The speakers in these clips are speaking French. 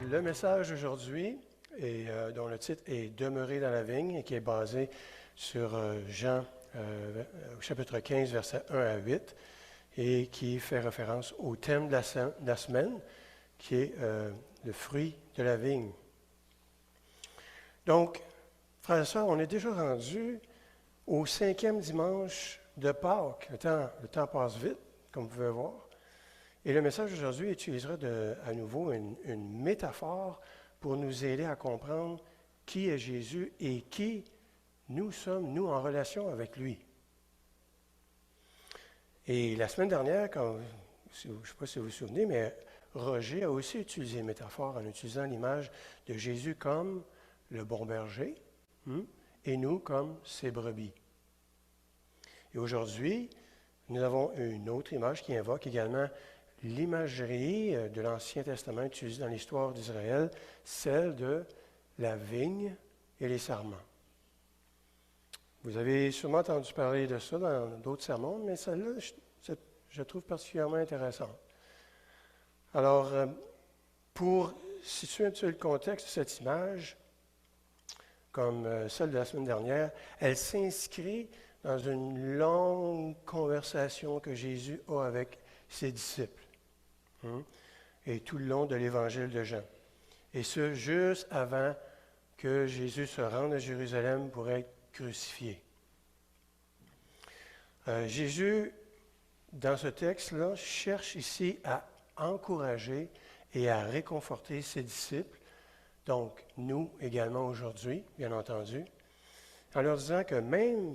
Le message d'aujourd'hui, dont le titre est « Demeurer dans la vigne » et qui est basé sur Jean au chapitre 15, versets 1 à 8, et qui fait référence au thème de la semaine, qui est le fruit de la vigne. Donc, frères et sœurs, on est déjà rendu au 5e dimanche de Pâques. Le temps passe vite, comme vous pouvez voir. Et le message d'aujourd'hui utilisera à nouveau une métaphore pour nous aider à comprendre qui est Jésus et qui nous sommes, nous, en relation avec lui. Et la semaine dernière, je ne sais pas si vous vous souvenez, mais Roger a aussi utilisé une métaphore en utilisant l'image de Jésus comme le bon berger et nous comme ses brebis. Et aujourd'hui, nous avons une autre image qui invoque également l'imagerie de l'Ancien Testament utilisée dans l'histoire d'Israël, celle de la vigne et les sarments. Vous avez sûrement entendu parler de ça dans d'autres sermons, mais celle-là, je trouve particulièrement intéressante. Alors, pour situer un petit peu le contexte de cette image, comme celle de la semaine dernière, elle s'inscrit dans une longue conversation que Jésus a avec ses disciples. Et tout le long de l'évangile de Jean. Et ce, juste avant que Jésus se rende à Jérusalem pour être crucifié. Jésus, dans ce texte-là, cherche ici à encourager et à réconforter ses disciples, donc nous également aujourd'hui, bien entendu, en leur disant que même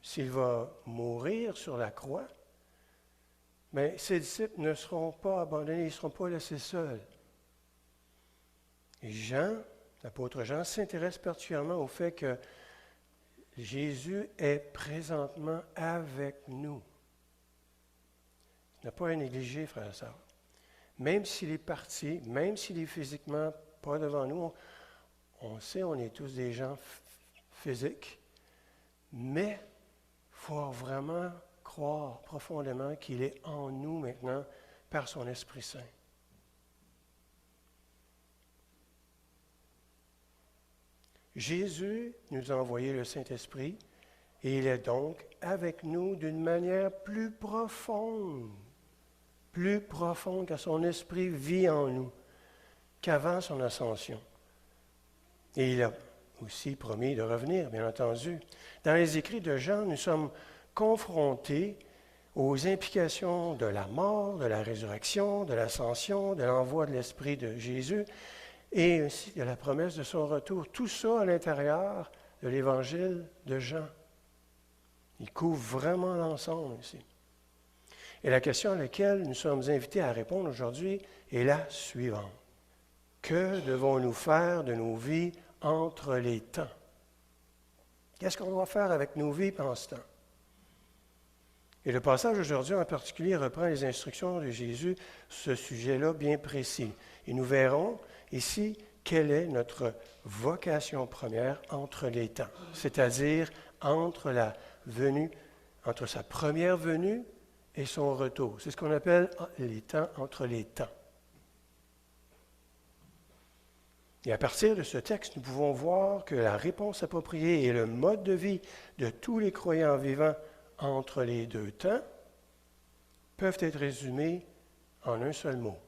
s'il va mourir sur la croix, mais ses disciples ne seront pas abandonnés, ils ne seront pas laissés seuls. Et Jean, l'apôtre Jean, s'intéresse particulièrement au fait que Jésus est présentement avec nous. Il n'a pas à négliger, frères et sœurs. Même s'il est parti, même s'il est physiquement pas devant nous, on sait, on est tous des gens physiques, mais il faut vraiment croire profondément qu'il est en nous maintenant par son Esprit Saint. Jésus nous a envoyé le Saint-Esprit et il est donc avec nous d'une manière plus profonde que son Esprit vit en nous qu'avant son ascension. Et il a aussi promis de revenir, bien entendu. Dans les écrits de Jean, nous sommes confrontés aux implications de la mort, de la résurrection, de l'ascension, de l'envoi de l'Esprit de Jésus et aussi de la promesse de son retour. Tout ça à l'intérieur de l'Évangile de Jean. Il couvre vraiment l'ensemble ici. Et la question à laquelle nous sommes invités à répondre aujourd'hui est la suivante. Que devons-nous faire de nos vies entre les temps? Qu'est-ce qu'on doit faire avec nos vies pendant ce temps? Et le passage aujourd'hui en particulier reprend les instructions de Jésus sur ce sujet-là bien précis. Et nous verrons ici quelle est notre vocation première entre les temps, c'est-à-dire entre sa première venue et son retour. C'est ce qu'on appelle les temps entre les temps. Et à partir de ce texte, nous pouvons voir que la réponse appropriée et le mode de vie de tous les croyants vivants entre les deux temps peuvent être résumés en un seul mot.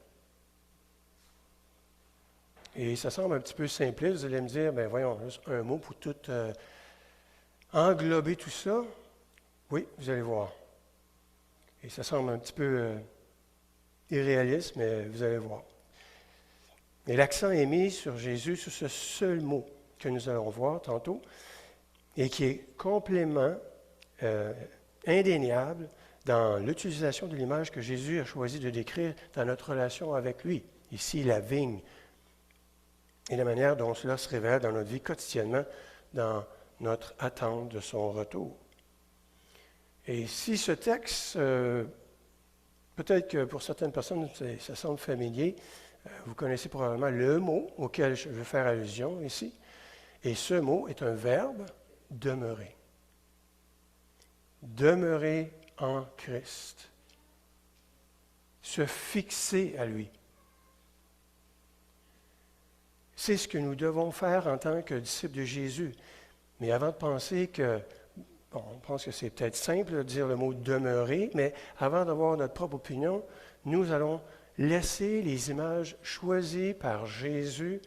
Et ça semble un petit peu simpliste, vous allez me dire, ben voyons, juste un mot pour tout englober tout ça. Oui, vous allez voir. Et ça semble un petit peu irréaliste, mais vous allez voir. Et l'accent est mis sur Jésus, sur ce seul mot que nous allons voir tantôt, et qui est complètement indéniable dans l'utilisation de l'image que Jésus a choisi de décrire dans notre relation avec lui. Ici, la vigne. Et la manière dont cela se révèle dans notre vie quotidiennement, dans notre attente de son retour. Et si ce texte, peut-être que pour certaines personnes, ça semble familier, vous connaissez probablement le mot auquel je veux faire allusion ici. Et ce mot est un verbe, demeurer. Demeurer en Christ. Se fixer à lui. C'est ce que nous devons faire en tant que disciples de Jésus. Mais avant de penser que, bon, on pense que c'est peut-être simple de dire le mot demeurer, mais avant d'avoir notre propre opinion, nous allons laisser les images choisies par Jésus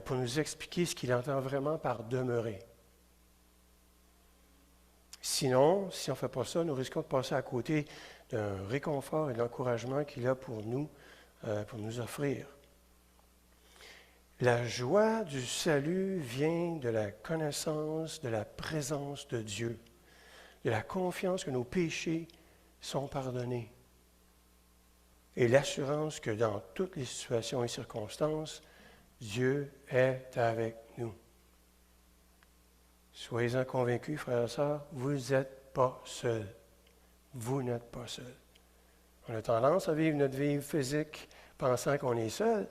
pour nous expliquer ce qu'il entend vraiment par demeurer. Sinon, si on ne fait pas ça, nous risquons de passer à côté d'un réconfort et de l'encouragement qu'il a pour nous offrir. La joie du salut vient de la connaissance de la présence de Dieu, de la confiance que nos péchés sont pardonnés et l'assurance que dans toutes les situations et circonstances, Dieu est avec nous. Soyez-en convaincus, frères et sœurs, vous n'êtes pas seuls. Vous n'êtes pas seuls. On a tendance à vivre notre vie physique pensant qu'on est seul.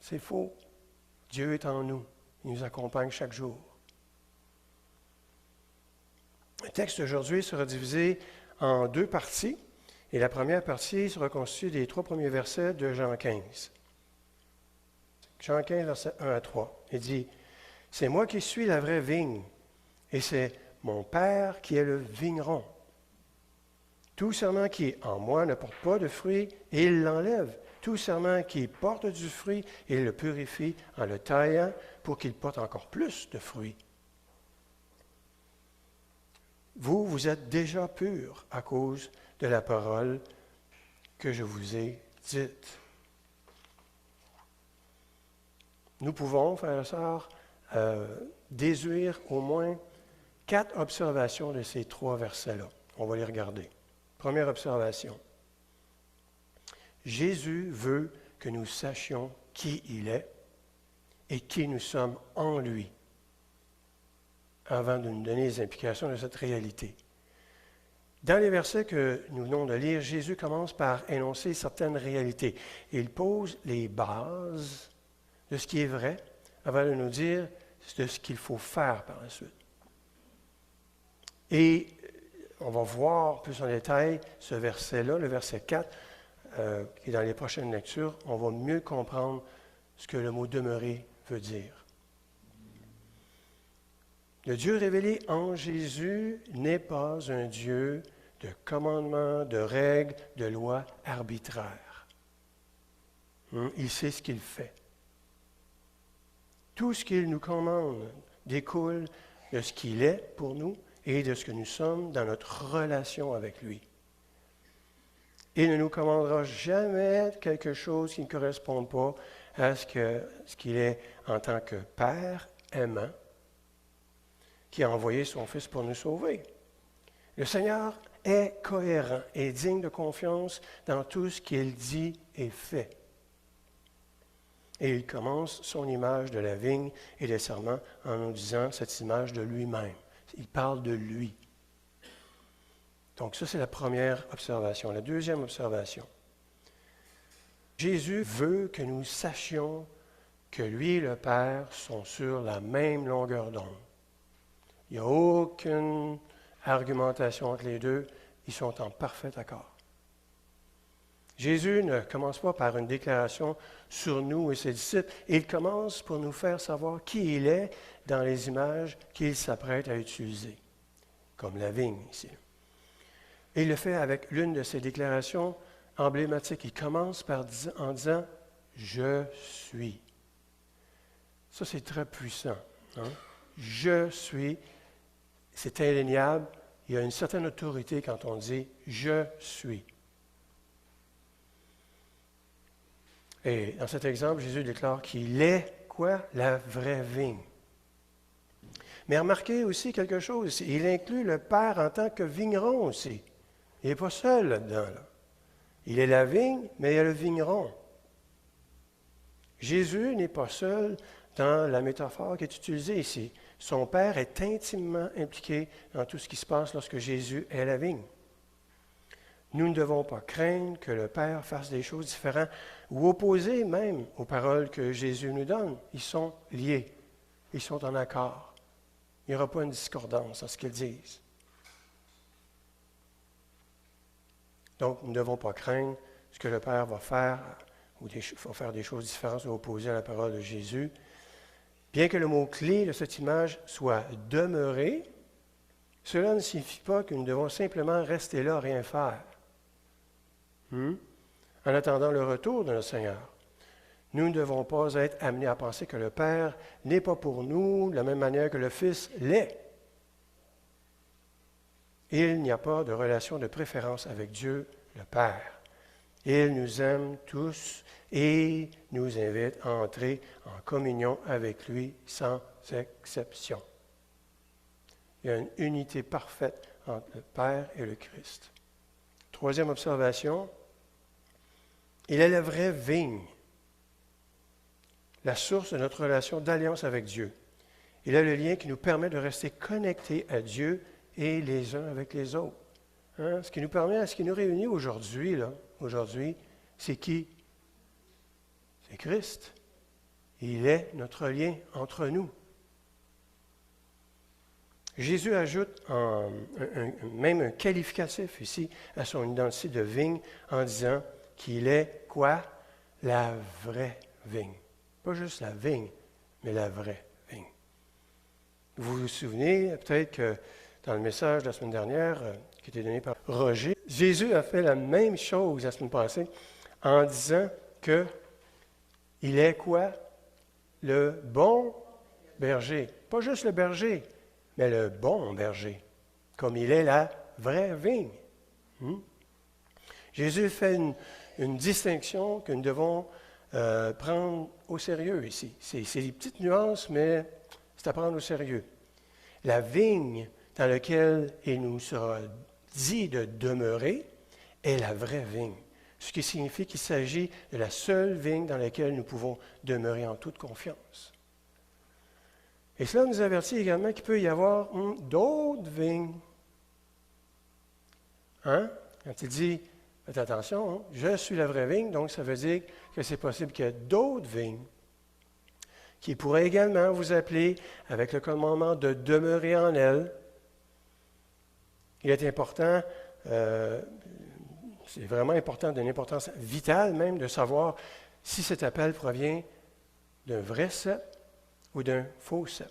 C'est faux. Dieu est en nous. Il nous accompagne chaque jour. Le texte d'aujourd'hui sera divisé en 2 parties. Et la première partie sera constituée des 3 premiers versets de Jean 15. Jean 15, versets 1 à 3. Il dit, « C'est moi qui suis la vraie vigne, et c'est mon Père qui est le vigneron. Tout serment qui est en moi ne porte pas de fruit, et il l'enlève. Tout serment qui porte du fruit, il le purifie en le taillant pour qu'il porte encore plus de fruits. Vous êtes déjà purs à cause de la parole que je vous ai dite. » Nous pouvons, frères et sœurs, déduire au moins 4 observations de ces 3 versets-là. On va les regarder. Première observation. Jésus veut que nous sachions qui il est et qui nous sommes en lui, avant de nous donner les implications de cette réalité. Dans les versets que nous venons de lire, Jésus commence par énoncer certaines réalités. Il pose les bases de ce qui est vrai, avant de nous dire de ce qu'il faut faire par la suite. Et on va voir plus en détail ce verset-là, le verset 4, qui est dans les prochaines lectures. On va mieux comprendre ce que le mot « demeurer » veut dire. Le Dieu révélé en Jésus n'est pas un Dieu de commandements, de règles, de lois arbitraires. Il sait ce qu'il fait. Tout ce qu'il nous commande découle de ce qu'il est pour nous et de ce que nous sommes dans notre relation avec lui. Il ne nous commandera jamais quelque chose qui ne corresponde pas à ce qu'il est en tant que Père aimant, qui a envoyé son Fils pour nous sauver. Le Seigneur est cohérent et digne de confiance dans tout ce qu'il dit et fait. Et il commence son image de la vigne et des serments en nous disant cette image de lui-même. Il parle de lui. Donc ça, c'est la première observation. La deuxième observation. Jésus veut que nous sachions que lui et le Père sont sur la même longueur d'onde. Il n'y a aucune argumentation entre les deux. Ils sont en parfait accord. Jésus ne commence pas par une déclaration sur nous et ses disciples. Il commence pour nous faire savoir qui il est dans les images qu'il s'apprête à utiliser, comme la vigne ici. Et il le fait avec l'une de ses déclarations emblématiques. Il commence en disant « Je suis ». Ça, c'est très puissant. Hein? « Je suis », c'est indéniable. Il y a une certaine autorité quand on dit « Je suis ». Et dans cet exemple, Jésus déclare qu'il est quoi? La vraie vigne. Mais remarquez aussi quelque chose, il inclut le Père en tant que vigneron aussi. Il n'est pas seul là-dedans. Là. Il est la vigne, mais il y a le vigneron. Jésus n'est pas seul dans la métaphore qui est utilisée ici. Son Père est intimement impliqué dans tout ce qui se passe lorsque Jésus est la vigne. Nous ne devons pas craindre que le Père fasse des choses différentes ou opposées même aux paroles que Jésus nous donne. Ils sont liés. Ils sont en accord. Il n'y aura pas une discordance dans ce qu'ils disent. Donc, nous ne devons pas craindre ce que le Père va faire ou il faut faire des choses différentes ou opposées à la parole de Jésus. Bien que le mot-clé de cette image soit « demeurer », cela ne signifie pas que nous devons simplement rester là, rien faire. En attendant le retour de notre Seigneur. Nous ne devons pas être amenés à penser que le Père n'est pas pour nous de la même manière que le Fils l'est. Il n'y a pas de relation de préférence avec Dieu, le Père. Il nous aime tous et nous invite à entrer en communion avec lui sans exception. Il y a une unité parfaite entre le Père et le Christ. Troisième observation, il est la vraie vigne, la source de notre relation d'alliance avec Dieu. Il est le lien qui nous permet de rester connectés à Dieu et les uns avec les autres. Ce qui nous permet, ce qui nous réunit aujourd'hui, c'est qui? C'est Christ. Il est notre lien entre nous. Jésus ajoute même un qualificatif ici à son identité de vigne en disant qu'il est quoi? La vraie vigne. Pas juste la vigne, mais la vraie vigne. Vous vous souvenez peut-être que dans le message de la semaine dernière qui était donné par Roger, Jésus a fait la même chose la semaine passée en disant que il est quoi? Le bon berger. Pas juste le berger, mais le bon berger, comme il est la vraie vigne. Jésus fait une distinction que nous devons prendre au sérieux ici. C'est des petites nuances, mais c'est à prendre au sérieux. La vigne dans laquelle il nous sera dit de demeurer est la vraie vigne, ce qui signifie qu'il s'agit de la seule vigne dans laquelle nous pouvons demeurer en toute confiance. Et cela nous avertit également qu'il peut y avoir d'autres vignes. Quand il dit, faites attention, je suis la vraie vigne, donc ça veut dire que c'est possible qu'il y ait d'autres vignes qui pourraient également vous appeler avec le commandement de demeurer en elle. Il est important, c'est vraiment important, d'une importance vitale même, de savoir si cet appel provient d'un vrai cep ou d'un faux cep.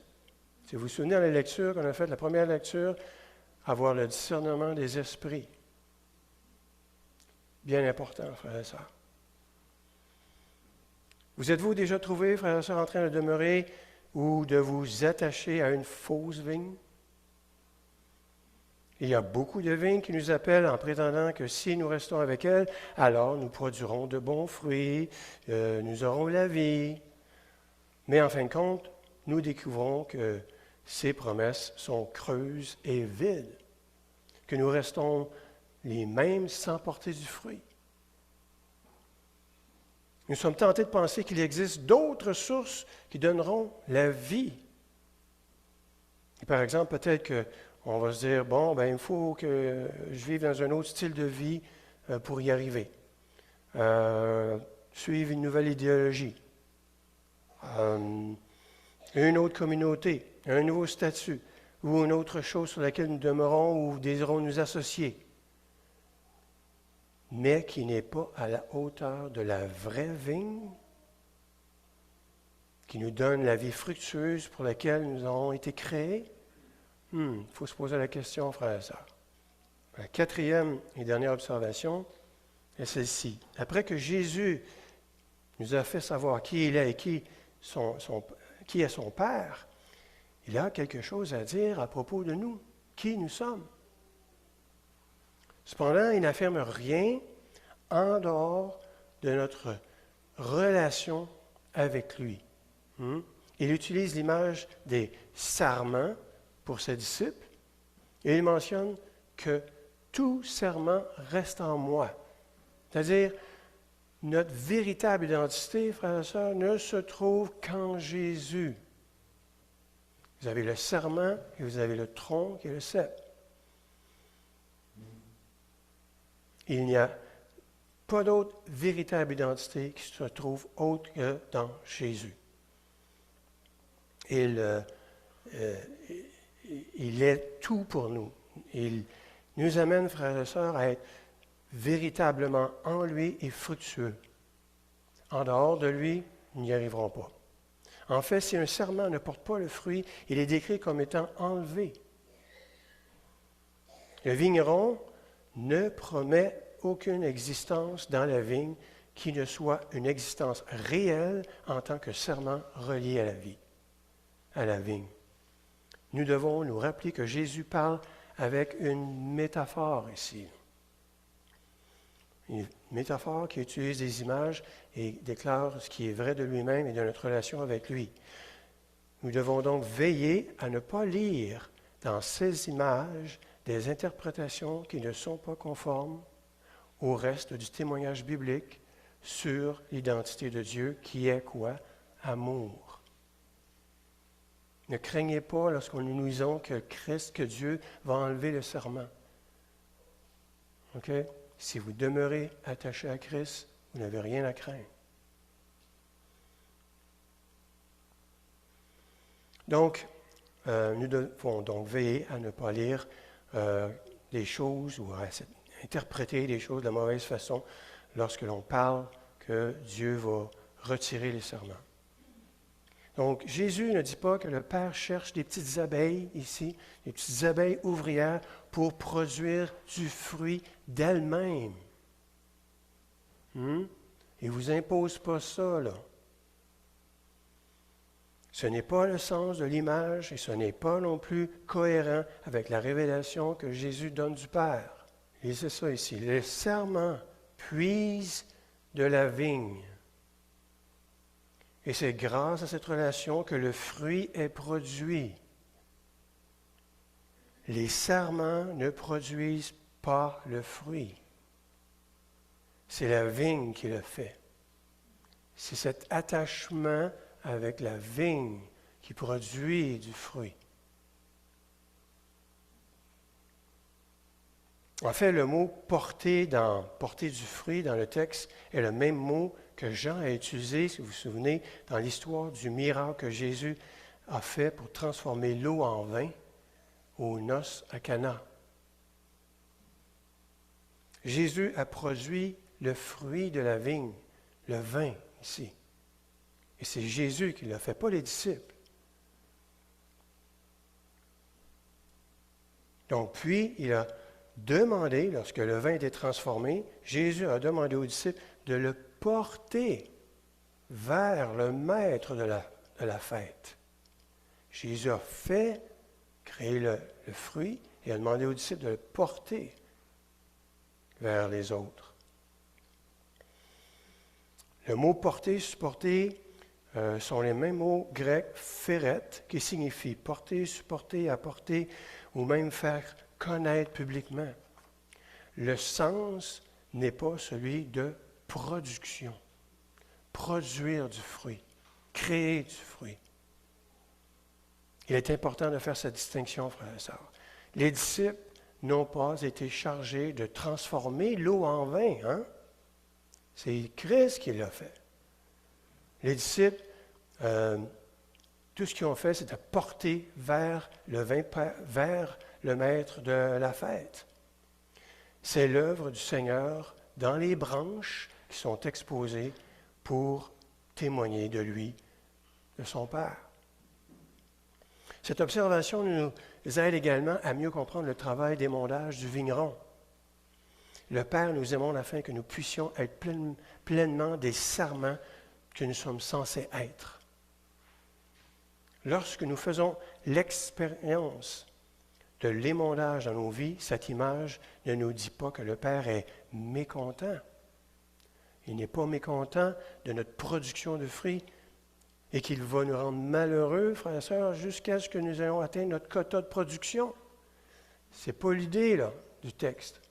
Si vous vous souvenez dans la lecture qu'on a faite, la première lecture, avoir le discernement des esprits. Bien important, frères et sœurs. Vous êtes-vous déjà trouvé, frères et sœurs, en train de demeurer ou de vous attacher à une fausse vigne? Il y a beaucoup de vignes qui nous appellent en prétendant que si nous restons avec elles, alors nous produirons de bons fruits, nous aurons la vie. Mais en fin de compte, nous découvrons que ces promesses sont creuses et vides, que nous restons les mêmes sans porter du fruit. Nous sommes tentés de penser qu'il existe d'autres sources qui donneront la vie. Et par exemple, peut-être qu'on va se dire, il faut que je vive dans un autre style de vie pour y arriver. Suivre une nouvelle idéologie. Une autre communauté, un nouveau statut, ou une autre chose sur laquelle nous demeurons ou désirons nous associer, mais qui n'est pas à la hauteur de la vraie vigne, qui nous donne la vie fructueuse pour laquelle nous avons été créés. Il faut se poser la question, frères et sœurs. La quatrième et dernière observation est celle-ci. Après que Jésus nous a fait savoir qui il est et qui est son Père, il a quelque chose à dire à propos de nous, qui nous sommes. Cependant, il n'affirme rien en dehors de notre relation avec lui. Il utilise l'image des serments pour ses disciples et il mentionne que tout serment reste en moi. C'est-à-dire, notre véritable identité, frères et sœurs, ne se trouve qu'en Jésus. Vous avez le serment et vous avez le tronc et le cep. Il n'y a pas d'autre véritable identité qui se trouve autre que dans Jésus. Il est tout pour nous. Il nous amène, frères et sœurs, à être véritablement en lui et fructueux. En dehors de lui, ils n'y arriveront pas. En fait, si un serment ne porte pas le fruit, il est décrit comme étant enlevé. Le vigneron ne promet aucune existence dans la vigne qui ne soit une existence réelle en tant que serment relié à la vie, à la vigne. Nous devons nous rappeler que Jésus parle avec une métaphore ici. Une métaphore qui utilise des images et déclare ce qui est vrai de lui-même et de notre relation avec lui. Nous devons donc veiller à ne pas lire dans ces images des interprétations qui ne sont pas conformes au reste du témoignage biblique sur l'identité de Dieu, qui est quoi? Amour. Ne craignez pas lorsqu'on nous disons que Christ, que Dieu va enlever le serment. OK? Si vous demeurez attaché à Christ, vous n'avez rien à craindre. Donc, nous devons donc veiller à ne pas lire des choses ou à interpréter des choses de la mauvaise façon lorsque l'on parle que Dieu va retirer les serments. Donc, Jésus ne dit pas que le Père cherche des petites abeilles ici, des petites abeilles ouvrières pour produire du fruit d'elles-mêmes. Il ne vous impose pas ça, là. Ce n'est pas le sens de l'image et ce n'est pas non plus cohérent avec la révélation que Jésus donne du Père. Et c'est ça ici. Les serments puisent de la vigne. Et c'est grâce à cette relation que le fruit est produit. Les serments ne produisent pas le fruit. C'est la vigne qui le fait. C'est cet attachement avec la vigne qui produit du fruit. En fait, le mot porter du fruit dans le texte est le même mot que Jean a utilisé, si vous vous souvenez, dans l'histoire du miracle que Jésus a fait pour transformer l'eau en vin aux noces à Cana. Jésus a produit le fruit de la vigne, le vin ici. Et c'est Jésus qui l'a fait, pas les disciples. Donc, puis, il a demandé, lorsque le vin était transformé, Jésus a demandé aux disciples de le porter vers le maître de la fête. Jésus a créé le fruit et a demandé aux disciples de le porter vers les autres. Le mot porter, supporter, sont les mêmes mots grecs, phéret, qui signifie porter, supporter, apporter, ou même faire connaître publiquement. Le sens n'est pas celui de production. Produire du fruit, créer du fruit. Il est important de faire cette distinction, frères et sœurs. Les disciples n'ont pas été chargés de transformer l'eau en vin. Hein? C'est Christ qui l'a fait. Les disciples, tout ce qu'ils ont fait, c'est de porter vers le vin, vers le maître de la fête. C'est l'œuvre du Seigneur dans les branches qui sont exposées pour témoigner de lui, de son Père. Cette observation nous aide également à mieux comprendre le travail d'émondage du vigneron. Le Père nous émonde afin que nous puissions être pleinement des serments que nous sommes censés être. Lorsque nous faisons l'expérience de l'émondage dans nos vies, cette image ne nous dit pas que le Père est mécontent. Il n'est pas mécontent de notre production de fruits et qu'il va nous rendre malheureux, frères et sœurs, jusqu'à ce que nous ayons atteint notre quota de production. Ce n'est pas l'idée là, du texte.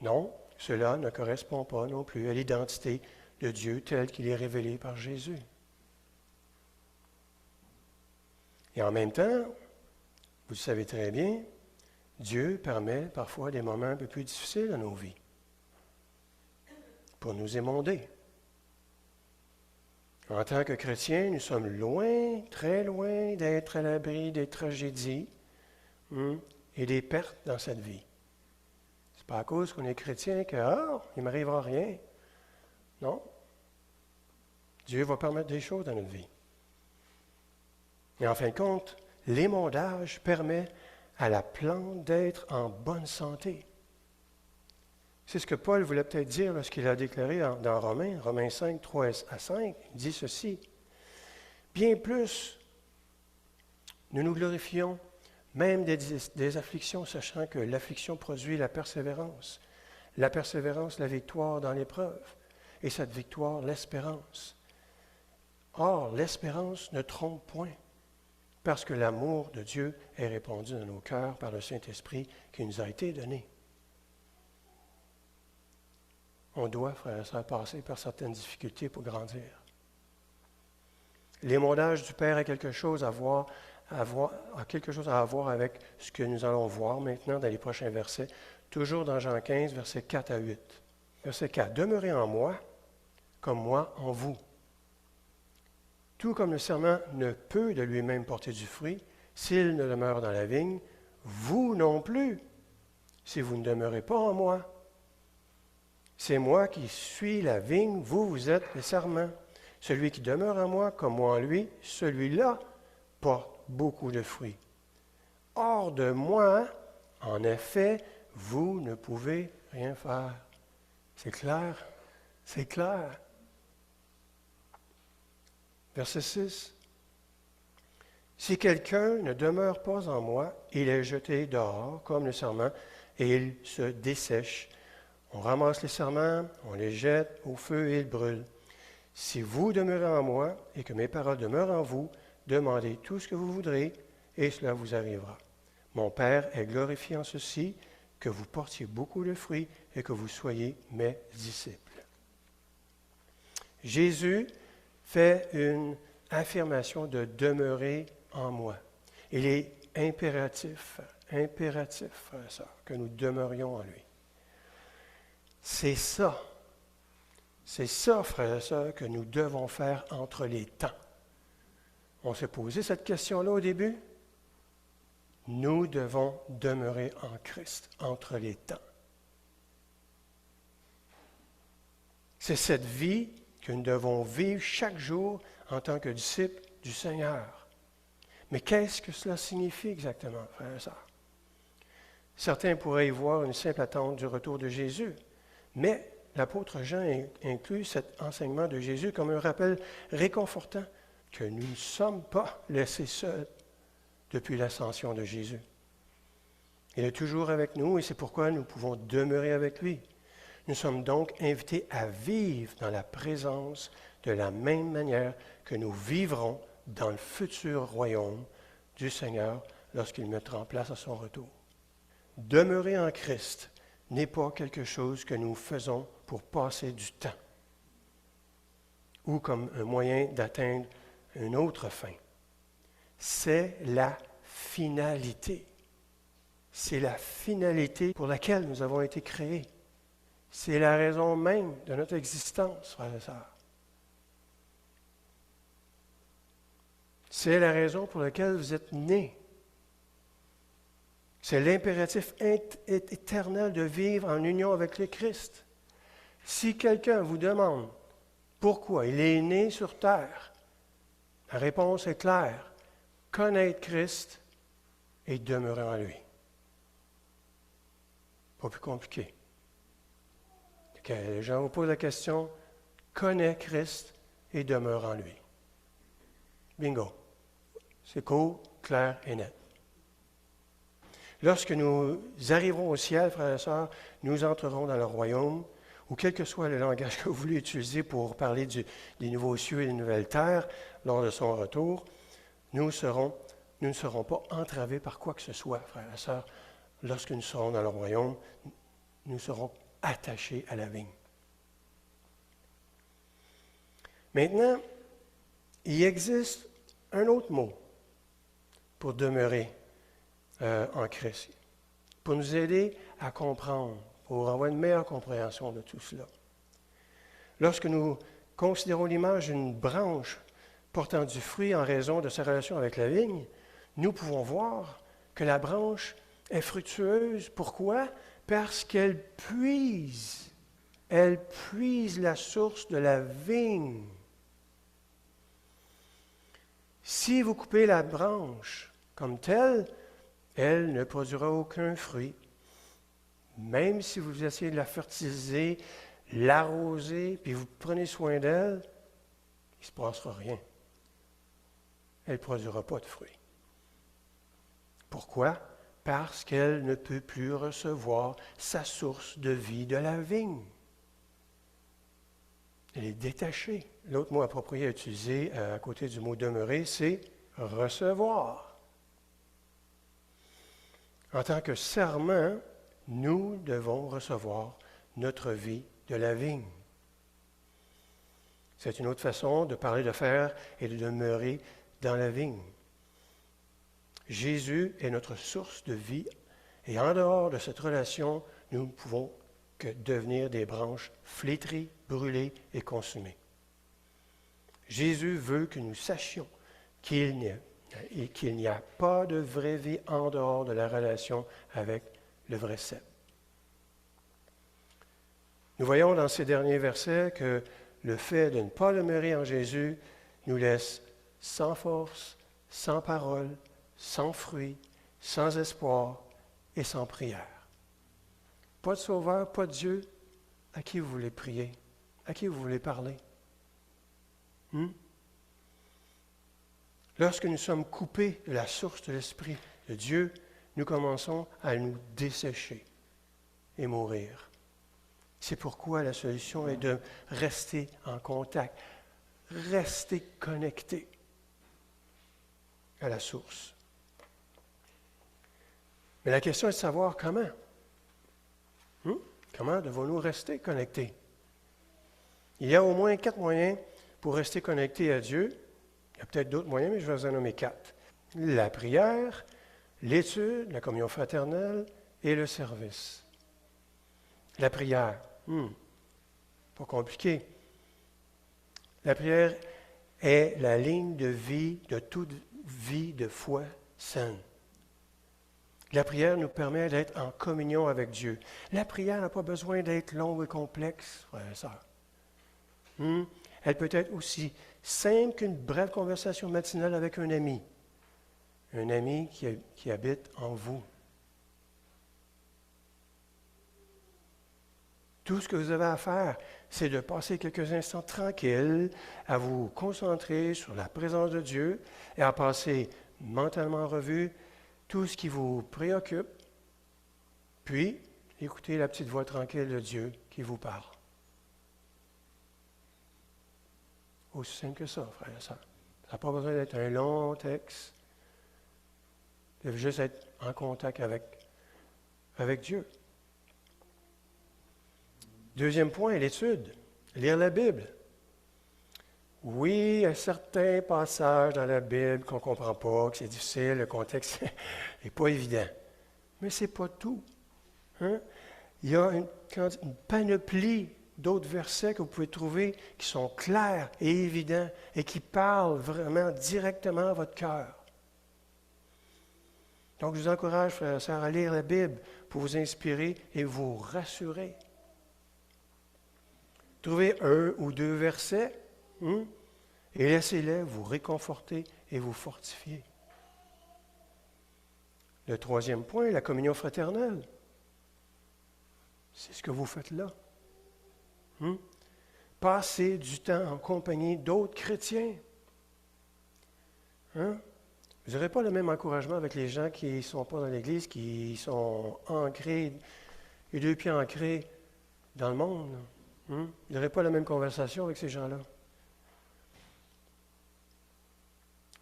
Non, cela ne correspond pas non plus à l'identité de Dieu telle qu'il est révélé par Jésus. Et en même temps, vous le savez très bien, Dieu permet parfois des moments un peu plus difficiles dans nos vies pour nous émonder. En tant que chrétiens, nous sommes loin, très loin d'être à l'abri des tragédies et des pertes dans cette vie. pas à cause qu'on est chrétien que, il ne m'arrivera rien. Non. Dieu va permettre des choses dans notre vie. Et en fin de compte, l'émondage permet à la plante d'être en bonne santé. C'est ce que Paul voulait peut-être dire lorsqu'il a déclaré dans Romains 5, 3 à 5. Il dit ceci. Bien plus, nous nous glorifions, même des afflictions, sachant que l'affliction produit la persévérance, la victoire dans l'épreuve, et cette victoire, l'espérance. Or, l'espérance ne trompe point, parce que l'amour de Dieu est répandu dans nos cœurs par le Saint-Esprit qui nous a été donné. On doit, frères et sœurs, passer par certaines difficultés pour grandir. L'émondage du Père a quelque chose à voir avec ce que nous allons voir maintenant dans les prochains versets, toujours dans Jean 15, versets 4 à 8. Verset 4. « Demeurez en moi, comme moi en vous. Tout comme le serment ne peut de lui-même porter du fruit, s'il ne demeure dans la vigne, vous non plus, si vous ne demeurez pas en moi. C'est moi qui suis la vigne, vous êtes les serments. Celui qui demeure en moi, comme moi en lui, celui-là porte beaucoup de fruits. Hors de moi, en effet, vous ne pouvez rien faire. » C'est clair? C'est clair. Verset 6. « Si quelqu'un ne demeure pas en moi, il est jeté dehors, comme le serment, et il se dessèche. On ramasse les serments, on les jette au feu et ils brûlent. Si vous demeurez en moi et que mes paroles demeurent en vous, demandez tout ce que vous voudrez et cela vous arrivera. Mon Père est glorifié en ceci, que vous portiez beaucoup de fruits et que vous soyez mes disciples. » Jésus fait une affirmation de demeurer en moi. Il est impératif, frères et sœurs, que nous demeurions en lui. C'est ça, frères et sœurs, que nous devons faire entre les temps. On s'est posé cette question-là au début. Nous devons demeurer en Christ entre les temps. C'est cette vie que nous devons vivre chaque jour en tant que disciples du Seigneur. Mais qu'est-ce que cela signifie exactement, frères et sœurs? Certains pourraient y voir une simple attente du retour de Jésus. Mais l'apôtre Jean inclut cet enseignement de Jésus comme un rappel réconfortant que nous ne sommes pas laissés seuls depuis l'ascension de Jésus. Il est toujours avec nous et c'est pourquoi nous pouvons demeurer avec lui. Nous sommes donc invités à vivre dans la présence de la même manière que nous vivrons dans le futur royaume du Seigneur lorsqu'il mettra en place à son retour. Demeurer en Christ n'est pas quelque chose que nous faisons pour passer du temps ou comme un moyen d'atteindre une autre fin. C'est la finalité. C'est la finalité pour laquelle nous avons été créés. C'est la raison même de notre existence, frères et sœurs. C'est la raison pour laquelle vous êtes nés. C'est l'impératif éternel de vivre en union avec le Christ. Si quelqu'un vous demande pourquoi il est né sur terre, la réponse est claire. Connaître Christ et demeurer en lui. Pas plus compliqué. Les gens vous posent la question, connais Christ et demeure en lui. Bingo. C'est court, clair et net. Lorsque nous arriverons au ciel, frères et sœurs, nous entrerons dans le royaume, ou quel que soit le langage que vous voulez utiliser pour parler des nouveaux cieux et des nouvelles terres lors de son retour, nous ne serons pas entravés par quoi que ce soit, frères et sœurs. Lorsque nous serons dans le royaume, nous serons attachés à la vigne. Maintenant, il existe un autre mot pour demeurer en Christ, pour nous aider à comprendre, pour avoir une meilleure compréhension de tout cela. Lorsque nous considérons l'image d'une branche portant du fruit en raison de sa relation avec la vigne, nous pouvons voir que la branche est fructueuse. Pourquoi? parce qu'elle puise la source de la vigne. Si vous coupez la branche comme telle, elle ne produira aucun fruit. Même si vous essayez de la fertiliser, l'arroser, puis vous prenez soin d'elle, il ne se passera rien. Elle ne produira pas de fruits. Pourquoi? Parce qu'elle ne peut plus recevoir sa source de vie de la vigne. Elle est détachée. L'autre mot approprié à utiliser à côté du mot demeurer, c'est recevoir. En tant que serment, nous devons recevoir notre vie de la vigne. C'est une autre façon de parler de faire et de demeurer dans la vigne. Jésus est notre source de vie et en dehors de cette relation, nous ne pouvons que devenir des branches flétries, brûlées et consumées. Jésus veut que nous sachions qu'il n'y a pas de vraie vie en dehors de la relation avec le vrai cep. Nous voyons dans ces derniers versets que le fait de ne pas demeurer en Jésus nous laisse sans force, sans parole, sans fruit, sans espoir et sans prière. Pas de sauveur, pas de Dieu. À qui vous voulez prier? À qui vous voulez parler? Lorsque nous sommes coupés de la source de l'Esprit de Dieu, nous commençons à nous dessécher et mourir. C'est pourquoi la solution est de rester en contact, rester connecté à la source. Mais la question est de savoir comment. Comment devons-nous rester connectés? Il y a au moins 4 moyens pour rester connecté à Dieu. Il y a peut-être d'autres moyens, mais je vais vous en nommer 4. La prière, l'étude, la communion fraternelle et le service. La prière, pas compliqué. La prière est la ligne de vie de toute vie de foi saine. La prière nous permet d'être en communion avec Dieu. La prière n'a pas besoin d'être longue et complexe, frères et sœurs. Elle peut être aussi simple qu'une brève conversation matinale avec un ami qui habite en vous. Tout ce que vous avez à faire, c'est de passer quelques instants tranquilles, à vous concentrer sur la présence de Dieu et à passer mentalement en revue tout ce qui vous préoccupe, puis écoutez la petite voix tranquille de Dieu qui vous parle. Aussi simple que ça, frère et sœur. Ça n'a pas besoin d'être un long texte. Il faut juste être en contact avec Dieu. Deuxième point, l'étude. Lire la Bible. Oui, il y a certains passages dans la Bible qu'on ne comprend pas, que c'est difficile, le contexte n'est pas évident. Mais ce n'est pas tout. Il y a une panoplie d'autres versets que vous pouvez trouver qui sont clairs et évidents et qui parlent vraiment directement à votre cœur. Donc, je vous encourage, frères et sœurs, à lire la Bible pour vous inspirer et vous rassurer. Trouvez 1 ou 2 versets et laissez-les vous réconforter et vous fortifier. Le 3e point, la communion fraternelle. C'est ce que vous faites là. Passez du temps en compagnie d'autres chrétiens. Vous n'aurez pas le même encouragement avec les gens qui ne sont pas dans l'Église, qui sont ancrés, les 2 pieds ancrés dans le monde. Vous n'aurez pas la même conversation avec ces gens-là.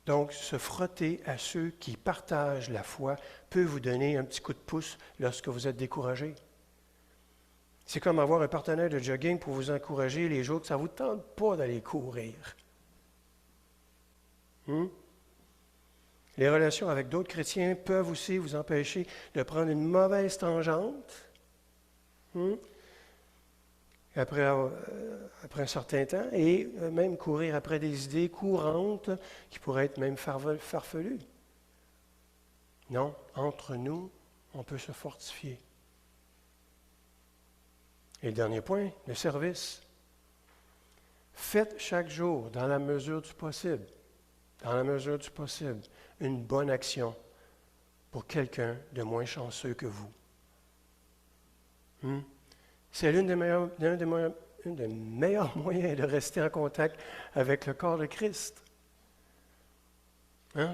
Donc, se frotter à ceux qui partagent la foi peut vous donner un petit coup de pouce lorsque vous êtes découragé. C'est comme avoir un partenaire de jogging pour vous encourager les jours que ça ne vous tente pas d'aller courir. Les relations avec d'autres chrétiens peuvent aussi vous empêcher de prendre une mauvaise tangente. Après un certain temps, et même courir après des idées courantes qui pourraient être même farfelues. Non, entre nous, on peut se fortifier. Et le dernier point, le service. Faites chaque jour, dans la mesure du possible, une bonne action pour quelqu'un de moins chanceux que vous. C'est l'un des meilleurs moyens de rester en contact avec le corps de Christ.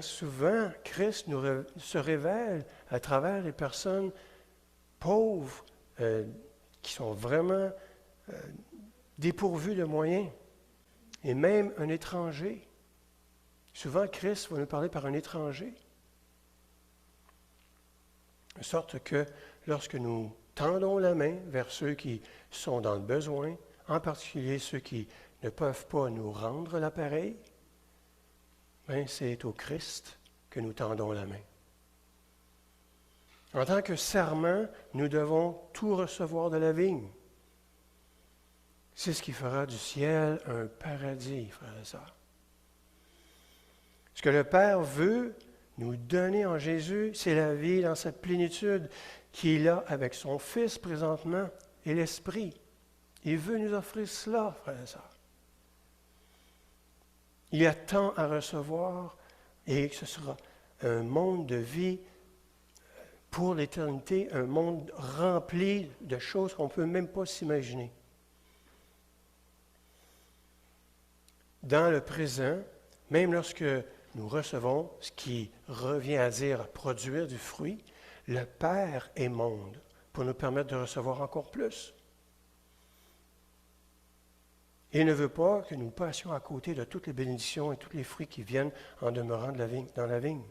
Souvent, Christ se révèle à travers les personnes pauvres qui sont vraiment dépourvues de moyens. Et même un étranger. Souvent, Christ va nous parler par un étranger. De sorte que lorsque nous tendons la main vers ceux qui sont dans le besoin, en particulier ceux qui ne peuvent pas nous rendre l'appareil, c'est au Christ que nous tendons la main. En tant que serment, nous devons tout recevoir de la vigne. C'est ce qui fera du ciel un paradis, frères et sœurs. Ce que le Père veut nous donner en Jésus, c'est la vie dans sa plénitude qu'il a avec son Fils présentement et l'Esprit. Il veut nous offrir cela, frères et sœurs. Il y a tant à recevoir et ce sera un monde de vie pour l'éternité, un monde rempli de choses qu'on ne peut même pas s'imaginer. Dans le présent, même lorsque nous recevons ce qui revient à dire produire du fruit, le Père émonde pour nous permettre de recevoir encore plus. Il ne veut pas que nous passions à côté de toutes les bénédictions et tous les fruits qui viennent en demeurant dans la vigne.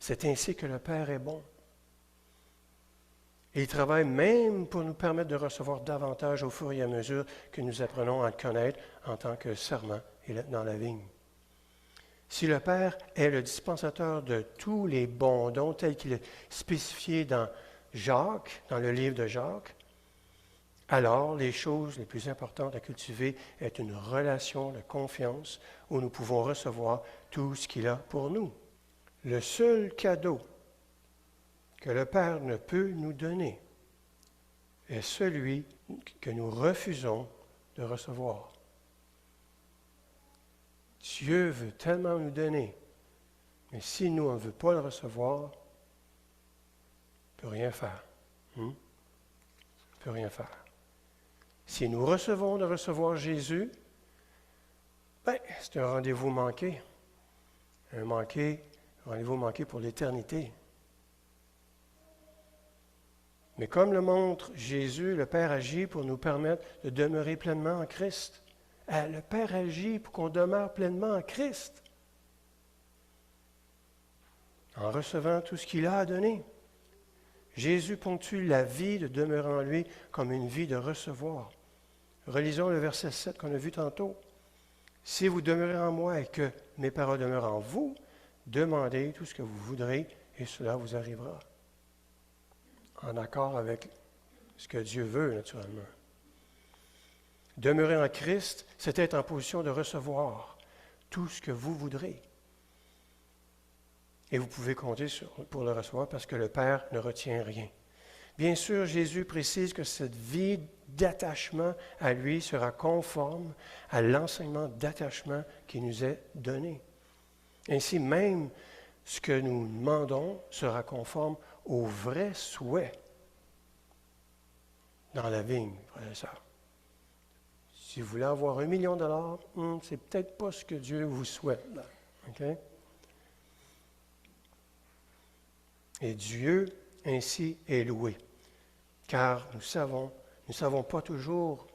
C'est ainsi que le Père est bon. Et il travaille même pour nous permettre de recevoir davantage au fur et à mesure que nous apprenons à le connaître en tant que serment dans la vigne. Si le Père est le dispensateur de tous les bons dons tels qu'il est spécifié dans Jacques, dans le livre de Jacques, alors les choses les plus importantes à cultiver est une relation de confiance où nous pouvons recevoir tout ce qu'il a pour nous. Le seul cadeau que le Père ne peut nous donner est celui que nous refusons de recevoir. Dieu veut tellement nous donner, mais si nous, on ne veut pas le recevoir, on ne peut rien faire. On ne peut rien faire. Si nous recevons de recevoir Jésus, c'est un rendez-vous manqué. Un rendez-vous manqué pour l'éternité. Mais comme le montre Jésus, le Père agit pour nous permettre de demeurer pleinement en Christ. Le Père agit pour qu'on demeure pleinement en Christ, en recevant tout ce qu'il a à donner. Jésus ponctue la vie de demeurer en lui comme une vie de recevoir. Relisons le verset 7 qu'on a vu tantôt. « Si vous demeurez en moi et que mes paroles demeurent en vous, demandez tout ce que vous voudrez et cela vous arrivera. » En accord avec ce que Dieu veut, naturellement. Demeurer en Christ, c'est être en position de recevoir tout ce que vous voudrez. Et vous pouvez compter pour le recevoir parce que le Père ne retient rien. Bien sûr, Jésus précise que cette vie d'attachement à lui sera conforme à l'enseignement d'attachement qui nous est donné. Ainsi, même ce que nous demandons sera conforme aux vrais souhaits dans la vigne, frères et sœurs. Si vous voulez avoir $1 million, c'est peut-être pas ce que Dieu vous souhaite. Là. Okay? Et Dieu ainsi est loué, car nous savons pas toujours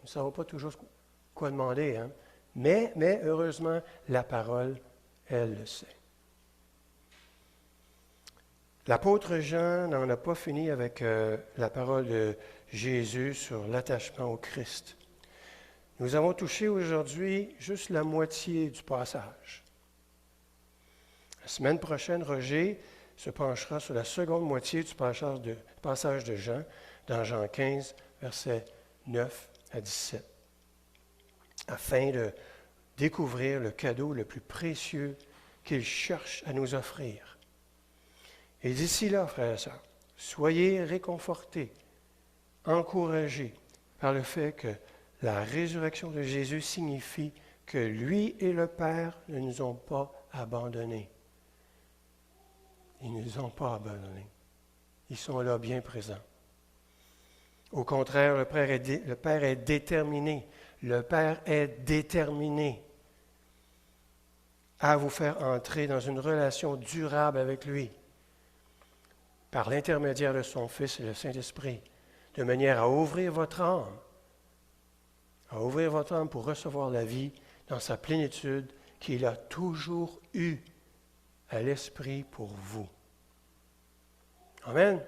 quoi demander, hein? Mais heureusement, la parole, elle le sait. L'apôtre Jean n'en a pas fini avec la parole de Jésus sur l'attachement au Christ. Nous avons touché aujourd'hui juste la moitié du passage. La semaine prochaine, Roger se penchera sur la seconde moitié du passage de Jean, dans Jean 15, versets 9 à 17, afin de découvrir le cadeau le plus précieux qu'il cherche à nous offrir. Et d'ici là, frères et sœurs, soyez réconfortés, encouragés par le fait que la résurrection de Jésus signifie que lui et le Père ne nous ont pas abandonnés. Ils ne nous ont pas abandonnés. Ils sont là bien présents. Au contraire, le Père est déterminé. Le Père est déterminé à vous faire entrer dans une relation durable avec lui par l'intermédiaire de son Fils et le Saint-Esprit, de manière à ouvrir votre âme pour recevoir la vie dans sa plénitude qu'il a toujours eue à l'Esprit pour vous. Amen.